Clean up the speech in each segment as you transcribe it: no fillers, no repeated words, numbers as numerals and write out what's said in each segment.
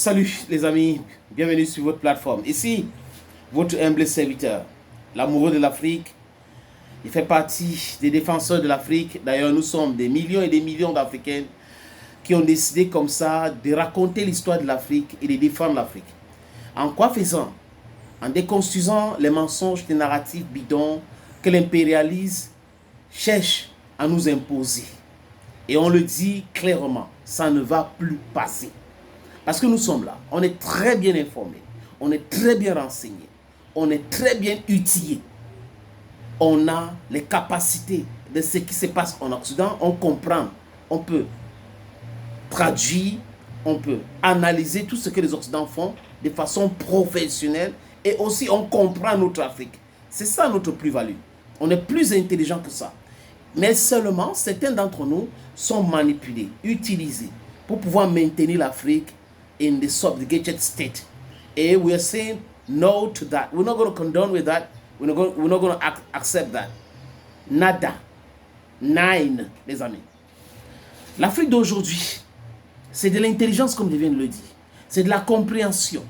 Salut les amis, bienvenue sur votre plateforme. Ici, votre humble serviteur, l'amoureux de l'Afrique. Il fait partie des défenseurs de l'Afrique. D'ailleurs, nous sommes des millions et des millions d'Africains qui ont décidé comme ça de raconter l'histoire de l'Afrique et de défendre l'Afrique. En quoi faisant? En déconstruisant les mensonges des narratifs bidons que l'impérialisme cherche à nous imposer. Et on le dit clairement, ça ne va plus passer. Parce que nous sommes là, on est très bien informés, on est très bien renseignés, on est très bien outillés. On a les capacités de ce qui se passe en Occident, on comprend, on peut traduire, on peut analyser tout ce que les Occidentaux font de façon professionnelle et aussi on comprend notre Afrique. C'est ça notre plus-value. On est plus intelligent que ça. Mais seulement, certains d'entre nous sont manipulés, utilisés pour pouvoir maintenir l'Afrique in the subjugated state. And we are saying no to that. We're not going to condone with that. We're not going to accept that. Nada. Nine, les amis. L'Afrique d'aujourd'hui, c'est de l'intelligence, comme je viens de le dire. C'est de la compréhension.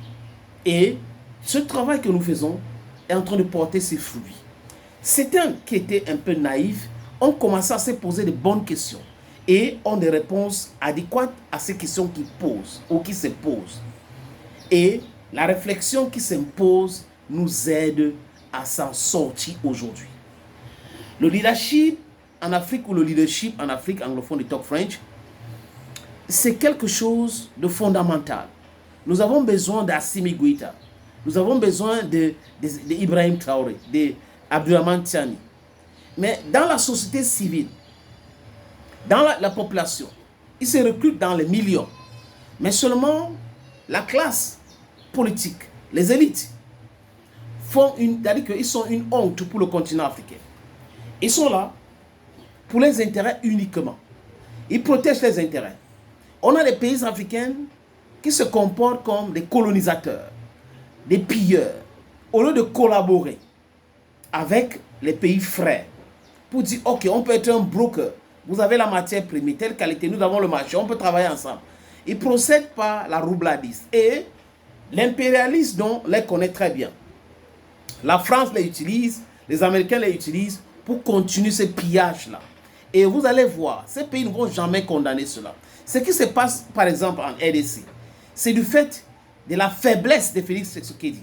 Et ce travail que nous faisons est en train de porter ses fruits. Certains qui étaient un peu naïfs ont commencé à se poser de bonnes questions et ont des réponses adéquates à ces questions qu'ils posent ou qui se posent. Et la réflexion qui s'impose nous aide à s'en sortir aujourd'hui. Le leadership en Afrique ou le leadership en Afrique anglophone du Talk French, c'est quelque chose de fondamental. Nous avons besoin d'Assimi Goïta. Nous avons besoin d'Ibrahim Traoré, d'Abdourahmane Tiani. Mais dans la société civile, dans la population, ils se recrutent dans les millions. Mais seulement la classe politique, les élites, c'est-à-dire qu'ils sont une honte pour le continent africain. Ils sont là pour les intérêts uniquement. Ils protègent les intérêts. On a des pays africains qui se comportent comme des colonisateurs, des pilleurs, au lieu de collaborer avec les pays frères pour dire, ok, on peut être un broker. Vous avez la matière première, telle qualité, nous avons le marché, on peut travailler ensemble. Ils procèdent par la roubladise. Et l'impérialisme, dont on les connaît très bien. La France les utilise, les Américains les utilisent pour continuer ce pillage-là. Et vous allez voir, ces pays ne vont jamais condamner cela. Ce qui se passe, par exemple, en RDC, c'est du fait de la faiblesse de Félix Tshisekedi.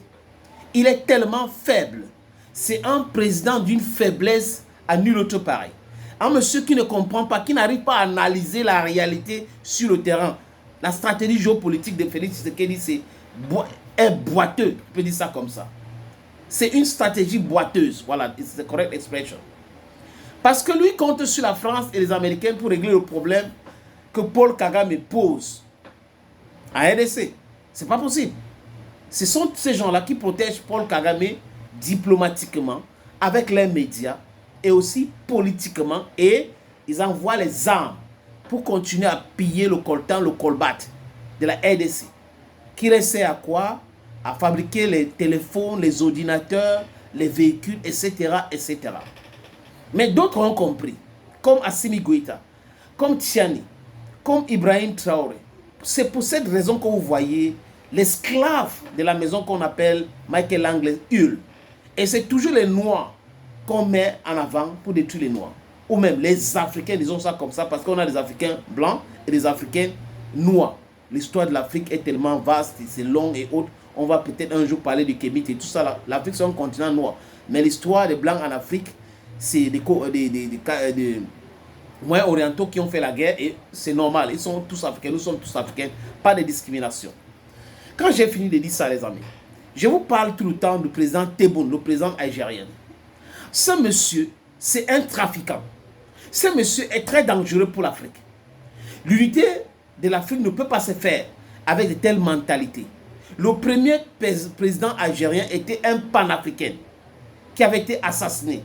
Il est tellement faible. C'est un président d'une faiblesse à nul autre pareil. Un monsieur qui ne comprend pas, qui n'arrive pas à analyser la réalité sur le terrain. La stratégie géopolitique de Félix Tshisekedi est boiteux, je peux dire ça comme ça. C'est une stratégie boiteuse, voilà, c'est la correct expression. Parce que lui compte sur la France et les Américains pour régler le problème que Paul Kagame pose à RDC. C'est pas possible. Ce sont ces gens-là qui protègent Paul Kagame diplomatiquement, avec les médias, et aussi politiquement, et ils envoient les armes pour continuer à piller le coltan, le colbat de la RDC. Qui restait à quoi? À fabriquer les téléphones, les ordinateurs, les véhicules, etc., etc. Mais d'autres ont compris, comme Assimi Goïta, comme Tiani, comme Ibrahim Traoré. C'est pour cette raison que vous voyez l'esclave de la maison qu'on appelle Michael Langley hurle. Et c'est toujours les Noirs qu'on met en avant pour détruire les Noirs. Ou même les Africains, disons ça comme ça, parce qu'on a des Africains blancs et des Africains noirs. L'histoire de l'Afrique est tellement vaste, c'est long et haute. On va peut-être un jour parler du Kémite et tout ça. L'Afrique, c'est un continent noir. Mais l'histoire des Blancs en Afrique, c'est des moyens orientaux qui ont fait la guerre et c'est normal. Ils sont tous Africains, nous sommes tous Africains. Pas de discrimination. Quand j'ai fini de dire ça, les amis, je vous parle tout le temps du président Tebboune, le président algérien. Ce monsieur, c'est un trafiquant. Ce monsieur est très dangereux pour l'Afrique. L'unité de l'Afrique ne peut pas se faire avec de telles mentalités. Le premier président algérien était un panafricain qui avait été assassiné.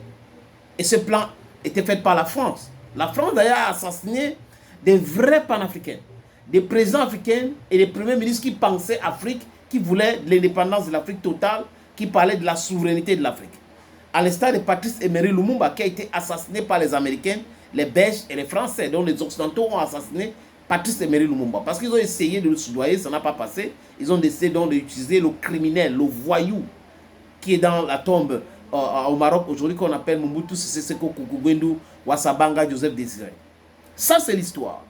Et ce plan était fait par la France. La France d'ailleurs a assassiné des vrais panafricains, des présidents africains et des premiers ministres qui pensaient Afrique, qui voulaient l'indépendance de l'Afrique totale, qui parlaient de la souveraineté de l'Afrique. À l'instar de Patrice Emery Lumumba qui a été assassiné par les Américains, les Belges et les Français, dont les Occidentaux ont assassiné Patrice Emery Lumumba. Parce qu'ils ont essayé de le soudoyer, ça n'a pas passé. Ils ont décidé donc d'utiliser le criminel, le voyou, qui est dans la tombe au Maroc aujourd'hui, qu'on appelle Mobutu Sese Seko Kuku Gbendu Ouassabanga Joseph Désiré. Ça, c'est l'histoire.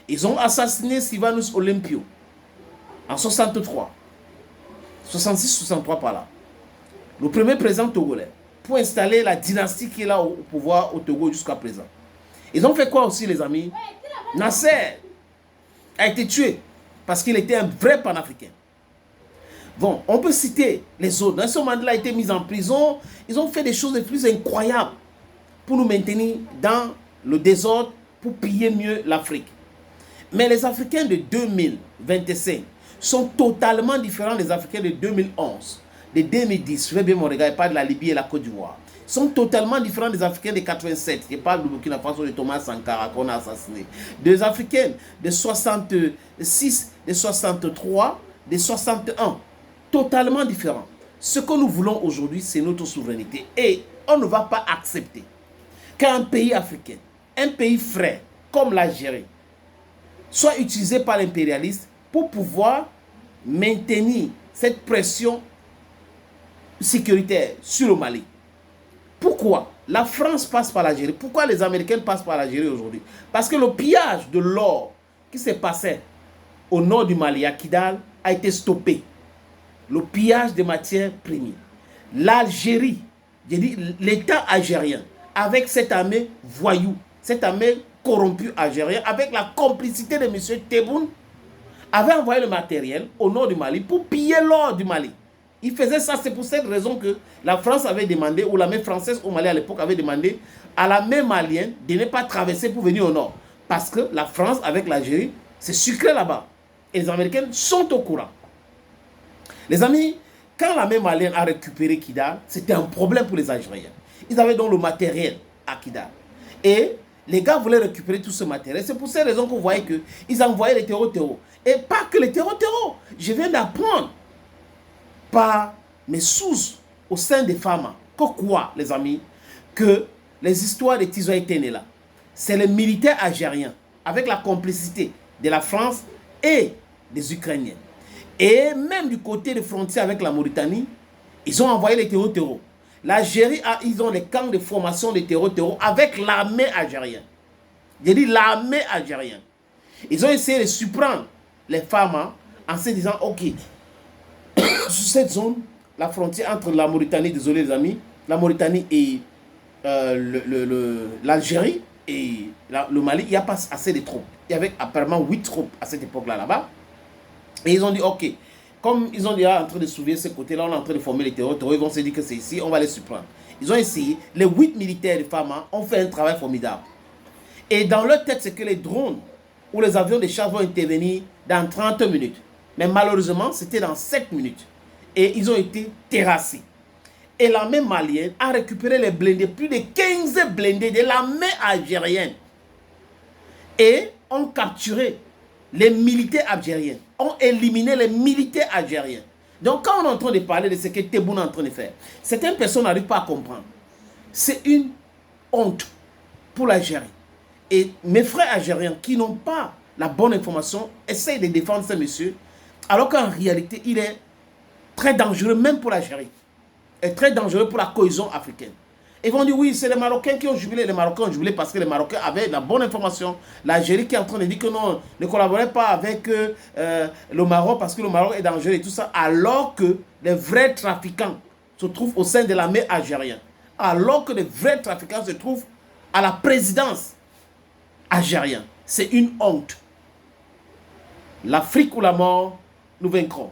Ils ont assassiné Sylvanus Olympio en 63. 66-63 par là. Le premier président togolais, pour installer la dynastie qui est là au pouvoir au Togo jusqu'à présent. Ils ont fait quoi aussi, les amis? Nasser a été tué parce qu'il était un vrai panafricain. Bon, on peut citer les autres. Nelson Mandela a été mis en prison. Ils ont fait des choses les plus incroyables pour nous maintenir dans le désordre, pour piller mieux l'Afrique. Mais les Africains de 2025 sont totalement différents des Africains de 2011, de 2010. Je vais bien mon regard, je parle de la Libye et la Côte d'Ivoire. Ils sont totalement différents des Africains de 87. Je parle du Burkina Faso de Thomas Sankara qu'on a assassiné. Des Africains de 66, de 63, de 61. Totalement différents. Ce que nous voulons aujourd'hui, c'est notre souveraineté. Et on ne va pas accepter qu'un pays africain, un pays frère comme l'Algérie, soit utilisé par l'impérialiste pour pouvoir maintenir cette pression sécuritaire sur le Mali. Pourquoi la France passe par l'Algérie? Pourquoi les Américains passent par l'Algérie aujourd'hui? Parce que le pillage de l'or qui s'est passé au nord du Mali, à Kidal, a été stoppé. Le pillage des matières premières. L'Algérie, j'ai dit l'État algérien, avec cette armée voyou, cette armée corrompue algérienne, avec la complicité de M. Tebboune, avait envoyé le matériel au nord du Mali pour piller l'or du Mali. Il faisait ça, c'est pour cette raison que la France avait demandé, ou l'armée française au Mali à l'époque avait demandé à l'armée malienne de ne pas traverser pour venir au nord. Parce que la France avec l'Algérie, c'est sucré là-bas. Et les Américains sont au courant. Les amis, quand l'armée malienne a récupéré Kidal, c'était un problème pour les Algériens. Ils avaient donc le matériel à Kidal. Et les gars voulaient récupérer tout ce matériel. C'est pour cette raison qu'on voyait qu'ils envoyaient les terreaux. Et pas que les terreaux. Je viens d'apprendre par mes sources au sein des femmes. Que quoi, les amis? Que les histoires de Tizo Etene là, c'est les militaires algériens, avec la complicité de la France et des Ukrainiens. Et même du côté des frontières avec la Mauritanie, ils ont envoyé les terreaux. L'Algérie, ils ont les camps de formation des terreaux avec l'armée algérienne. J'ai dit l'armée algérienne. Ils ont essayé de surprendre les femmes en se disant, ok, sur cette zone, la frontière entre la Mauritanie, désolé les amis, la Mauritanie et l'Algérie et le Mali, il n'y a pas assez de troupes. Il y avait apparemment 8 troupes à cette époque-là, là-bas. Et ils ont dit, ok, comme ils ont déjà en train de soulever ce côté-là, on est en train de former les terreaux, ils vont se dire que c'est ici, on va les surprendre. Ils ont essayé, les 8 militaires de femmes ont fait un travail formidable. Et dans leur tête, c'est que les drones ou les avions de chasse vont intervenir dans 30 minutes. Mais malheureusement, c'était dans 7 minutes. Et ils ont été terrassés. Et l'armée malienne a récupéré les blindés, plus de 15 blindés de l'armée algérienne. Et ont capturé les militaires algériens, ont éliminé les militaires algériens. Donc quand on est en train de parler de ce que Tebboune est en train de faire, certaines personnes n'arrivent pas à comprendre. C'est une honte pour l'Algérie. Et mes frères algériens qui n'ont pas la bonne information essayent de défendre ce monsieur, alors qu'en réalité, il est très dangereux même pour l'Algérie. Et très dangereux pour la cohésion africaine. Ils vont dire oui, c'est les Marocains qui ont jubilé. Les Marocains ont jubilé parce que les Marocains avaient la bonne information. L'Algérie qui est en train de dire que non, ne collaborez pas avec le Maroc parce que le Maroc est dangereux et tout ça. Alors que les vrais trafiquants se trouvent au sein de l'armée algérienne. Alors que les vrais trafiquants se trouvent à la présidence algérienne. C'est une honte. L'Afrique ou la mort, nous vaincrons.